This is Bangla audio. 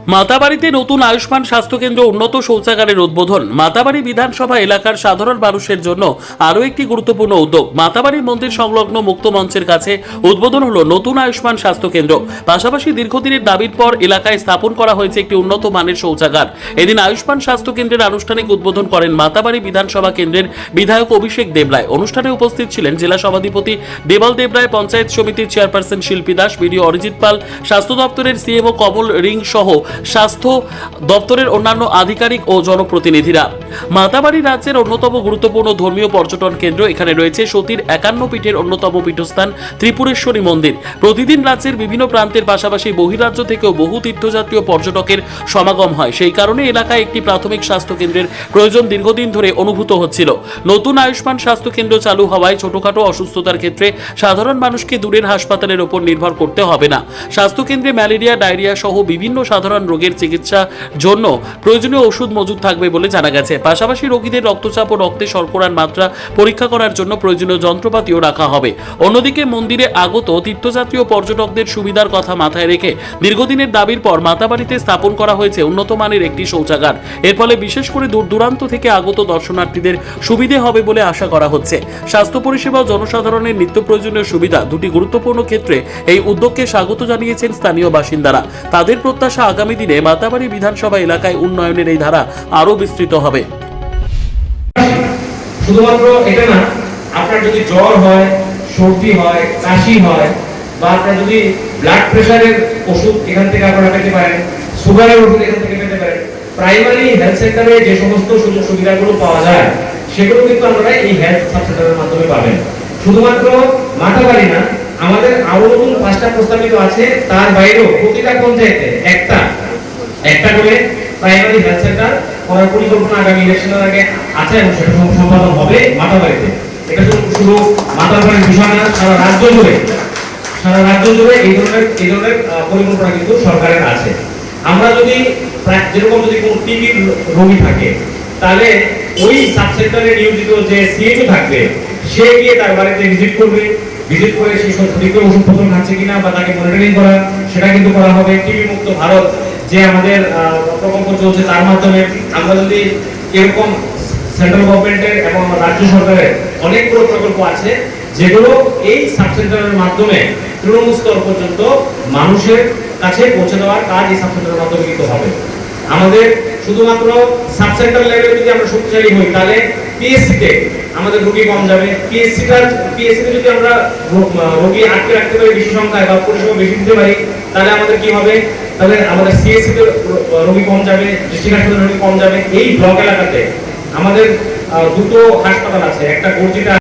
মাতাবাড়িতে নতুন আয়ুষ্মান স্বাস্থ্যকেন্দ্র উন্নত শৌচাগারের উদ্বোধন। মাতাবাড়ি বিধানসভা এলাকার সাধারণ মানুষের জন্য আরও একটি গুরুত্বপূর্ণ উদ্যোগ। মাতাবাড়ি মন্দির সংলগ্ন মুক্ত মঞ্চের কাছে উদ্বোধন হলো নতুন আয়ুষ্মান স্বাস্থ্যকেন্দ্র। পাশাপাশি দীর্ঘদিনের দাবির পর এলাকায় স্থাপন করা হয়েছে একটি উন্নত মানের শৌচাগার। এদিন আয়ুষ্মান স্বাস্থ্যকেন্দ্রের আনুষ্ঠানিক উদ্বোধন করেন মাতাবাড়ি বিধানসভা কেন্দ্রের বিধায়ক অভিষেক দেবরায়। অনুষ্ঠানে উপস্থিত ছিলেন জেলা সভাধিপতি দেবল দেবরায়, পঞ্চায়েত সমিতির চেয়ারপারসন শিল্পী দাস, বিডিও অরিজিৎ পাল, স্বাস্থ্য দপ্তরের সিএমও কমল রিং সহ স্বাস্থ্য দপ্তরের অন্যান্য আধিকারিক ও জনপ্রতিনিধিরা। মাতাবাড়ি রাজ্যের অন্যতম গুরুত্বপূর্ণ ধর্মীয় পর্যটন কেন্দ্র। এখানে রয়েছে সতীর 51 পীঠের অন্যতম পীঠস্থান ত্রিপুরেশ্বরী মন্দির। প্রতিদিন রাজ্যের বিভিন্ন প্রান্তের পাশাপাশি বহিরাজ্য থেকেও বহু তীর্থযাত্রী ও পর্যটকের সমাগম হয়। সেই কারণে এলাকায় একটি প্রাথমিক স্বাস্থ্য কেন্দ্রের প্রয়োজন দীর্ঘদিন ধরে অনুভূত হচ্ছিল। নতুন আয়ুষ্মান স্বাস্থ্য কেন্দ্র চালু হওয়ায় ছোটখাটো অসুস্থতার ক্ষেত্রে সাধারণ মানুষকে দূরের হাসপাতালের উপর নির্ভর করতে হবে না। স্বাস্থ্য কেন্দ্রে ম্যালেরিয়া, ডায়রিয়া সহ বিভিন্ন সাধারণ রোগের চিকিৎসা জন্য প্রয়োজনীয় ওষুধ মজুদ থাকবে বলে জানা গেছে। পাশাপাশি রোগীদের রক্তচাপ ও রক্তে শর্করার মাত্রা পরীক্ষা করার জন্য প্রয়োজনীয় যন্ত্রপাতিও রাখা হবে। অন্যদিকে মন্দিরে আগত তীর্থযাত্রী ও পর্যটকদের সুবিধার কথা মাথায় রেখে দীর্ঘদিনের দাবির পর মাতাবাড়িতে স্থাপন করা হয়েছে উন্নত মানের একটি শৌচাগার। এর ফলে বিশেষ করে দূর দূরান্ত থেকে আগত দর্শনার্থীদের সুবিধে হবে বলে আশা করা হচ্ছে। স্বাস্থ্য পরিষেবা ও জনসাধারণের নিত্য প্রয়োজনীয় সুবিধা দুটি গুরুত্বপূর্ণ ক্ষেত্রে এই উদ্যোগকে স্বাগত জানিয়েছেন স্থানীয় বাসিন্দারা। তাদের প্রত্যাশা আগামী দিনে মাতাবাড়ি বিধানসভা এলাকায় উন্নয়নের এই ধারা আরো বিস্তৃত হবে। শুধুমাত্র এটা না, আপনার যদি জ্বর হয়, সর্দি হয়, কাশি হয়, বা আপনার যদি ব্লাড প্রেসারের ওষুধ এখান থেকে আপনারা পেতে পারেন, সুগারের ওষুধ এখান থেকে পেতে পারেন। প্রাইমারি হেলথ সেন্টারে যে সমস্ত সুযোগ সুবিধাগুলো পাওয়া যায় সেগুলো কিন্তু আপনারা এই হেলথ সাব সেন্টারের মাধ্যমে পাবেন। শুধুমাত্র মাতাবাড়ি না, আমাদের আরো নতুন 5টা প্রস্তাবিত আছে। তার বাইরেও প্রতিটা পঞ্চায়েতে একটা করে প্রাইমারি হেলথ সেন্টার করার পরিকল্পনা আগামী ইলেকশনের আগে আছে এবং সেটা সম্পাদন হবে মাতাবাড়িতে। এটা শুধু মাতাবাড়ির বিষয় না, সারা রাজ্য জুড়ে এই ধরনের পরিকল্পনা কিন্তু সরকারের আছে। আমরা যদি যেরকম যদি কোনো টিবি রোগী থাকে, তাহলে ওই সাব সেন্টারে নিয়োজিত যে সিএইচও থাকবে, সে গিয়ে তার বাড়িতে ভিজিট করে সেই সঠিকভাবে ওষুধপত্র খাচ্ছে কিনা বা তাকে মনিটরিং করা, সেটা কিন্তু করা হবে। টিবি মুক্ত ভারত যে আমাদের প্রকল্প চলছে, তার মাধ্যমে আমরা যদি এরকম সেন্ট্রাল গভর্নমেন্টের এবং রাজ্য সরকারের অনেকগুলো প্রকল্প আছে যেগুলো এই সাব সেন্টারের মাধ্যমে তৃণমূল স্তর পর্যন্ত মানুষের কাছে পৌঁছে দেওয়ার কাজ এই সাব সেন্টারের মাধ্যমে কিন্তু হবে। আমাদের শুধুমাত্র সাব সেন্টার লেভেলে যদি আমরা শক্তিশালী হই, তাহলে পিএসসিতে আমাদের রোগী কম যাবে। পিএসসিতে যদি আমরা রোগী আটকে রাখতে পারি বেশি সংখ্যায় বা পরিষেবা বেশি দিতে পারি, তাহলে আমাদের কি হবে? তাহলে আমাদের সিএসসিতে রোগী কম যাবে, ডিস্ট্রিক্ট হাসপাতালে রোগী কম যাবে। এই ব্লক এলাকাতে আমাদের দুটো হাসপাতাল আছে, একটা গর্জিটা